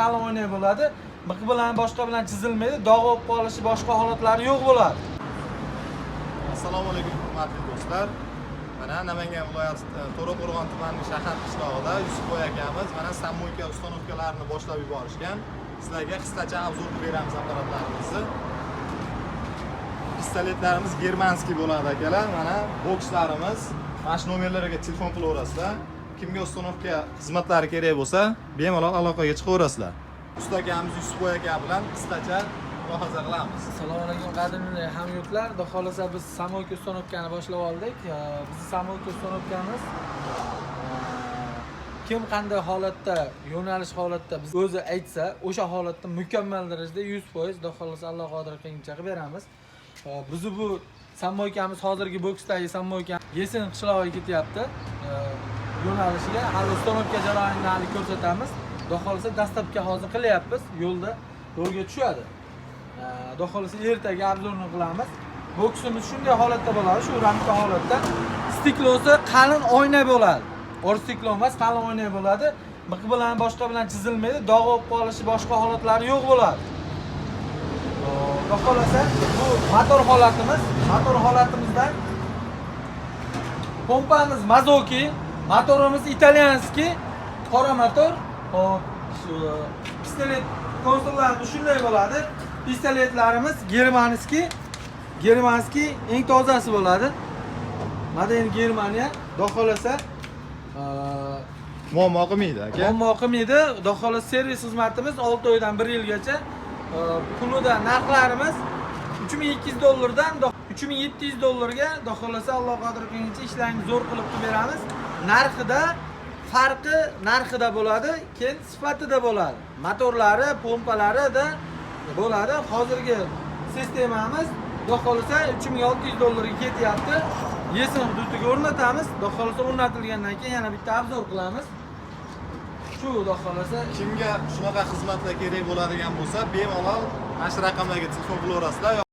qalin o'ynay bo'ladi. Miq bilan boshqa bilan chizilmaydi. Dog' bo'lib qolishi, boshqa holatlari yo'q bo'ladi. Assalomu alaykum hurmatli do'stlar. Mana Namangan viloyati To'raqo'rg'on tumanining shahar qishlog'ida Yusufboy akamiz mana samoyka ustanovkalarini boshlab yuborishgan. Sizlarga qisqacha obzor beramiz apparatlarimizni. Pistoletlarimiz germanskiy bo'ladi akalar. Mana bokslarimiz. Mana shu nomerlarga telefon qilaverasizlar. Kimga ustanovka xizmatlari kerak bo'lsa, bemalol aloqaga chiqaverasizlar. Usta akamiz Yusufboy aka bilan qisqacha mulohaza qilamiz. Assalomu alaykum qadrli hamyurtlar. Xudo xolasa biz samoyka ustanovkani boshlab oldik. Biz samoyka ustanovkamiz kim qanday holatda, yo'nalish holatda biz o'zi aytsa, o'sha holatda mukammal darajada 100% xudo xolasa Alloh qodir qilgancha qilib beramiz. Biz bu samoykamiz hozirgi boksdagi samoyka Yesen qishlog'iga ketyapti. Yo'nalishiga hali ustanovka jarayonini ko'rsatamiz. Xudo xolasa dastlabki hozir qilyapmiz. Yo'lga tushadi. Xudo xolasa ertaga obzorni qilamiz. Boksimiz shunday holatda bo'ladi, shu ramka holatda. Stiklosi qalin oyna bo'ladi. Or stiklo emas, qalin oyna bo'ladi. Miq bilan boshqa bilan chizilmaydi. Dog' bo'lib qolishi, boshqa holatlari yo'q bo'ladi. Xudo xolasa bu motor holatimiz. Motor holatimizdan pompamiz Mazoki, motorimiz italyanskiy, qora motor. Hop, shu pistolet konsollari shunday bo'ladi. Pistoletlarimiz Germanskiy eng tozasi bo'ladi. Model Germaniya. Xudo xolasa Muammo qilmaydi aka. Muammo qilmaydi. Xudo xolasa servis xizmatimiz 6 oydan 1 yilgacha. Pulida narxlarimiz $3200 dan $3700 xudo xolasa Alloh qodir qilgancha ishlarni zo'r qilib beramiz. Farqi narxida bo'ladi, keyin sifatida bo'ladi. Motorlari, pompalarida bo'ladi. Hozirgi sistemamiz xudo xolasa $3600 ga ketyapti. Yesen hududiga o'rnatamiz. Xudo xolasa o'rnatilgandan keyin yana bitta obzor qilamiz. Shu xudo xolasa Kimga shunaqa xizmatlar kerak bo'ladigan bo'lsa, bemalol mana shu raqamlarga telefon qilaverasizlar.